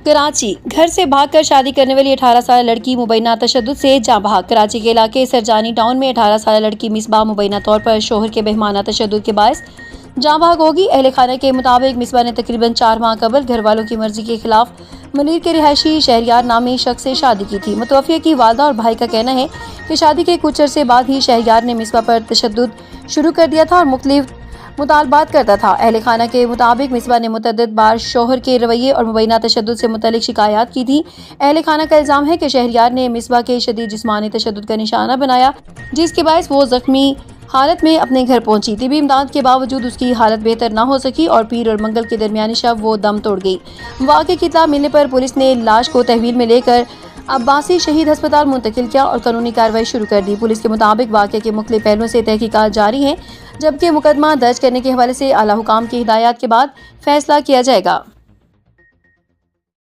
कराची। घर से भागकर शादी करने वाली 18 साल लड़की मुबैना तशद्दुद से जाँ बहक। कराची के इलाके सरजानी टाउन में 18 साल लड़की मिसबा मुबैना तौर पर शोहर के बेहमाना तशद्दुद के बायस जाँ बहक होगी। अहले खाना के मुताबिक मिसबा ने तकरीबन 4 माह कबल घर वालों की मर्जी के खिलाफ मुनीर के रिहायशी शहरियार नामी शख्स से शादी की थी। मुतवफ़िया की वालदा और भाई का कहना है कि शादी के कुछ अरसे बाद ही शहरियार ने मिसबा पर तशद्दुद शुरू कर दिया था और मुख्तलिफ मुतालबात करता था। अहले खाना के मुताबिक मिसबा ने मुतअद्दिद बार शोहर के रवैये और मुबैना तशद्दुद से मुतल्लिक शिकायत की थी। अहले खाना का इल्ज़ाम है कि शहरियार ने मिसबा के शदीद जिस्मानी तशद्दुद का निशाना बनाया, जिसके बायस वो जख्मी हालत में अपने घर पहुंची। तिबी इमदाद के बावजूद उसकी हालत बेहतर न हो सकी और पीर और मंगल के दरमियानी शब वो दम तोड़ गई। वाक़े की इत्तला मिलने पर पुलिस ने लाश को तहवील में लेकर अब्बासी शहीद अस्पताल मुंतकिल किया और कानूनी कार्रवाई शुरू कर दी। पुलिस के मुताबिक वाक़े के मुख्तलिफ पहलुओं से तहकीकात जारी है, जबकि मुकदमा दर्ज करने के हवाले से आला हुकाम की हिदायत के बाद फैसला किया जाएगा।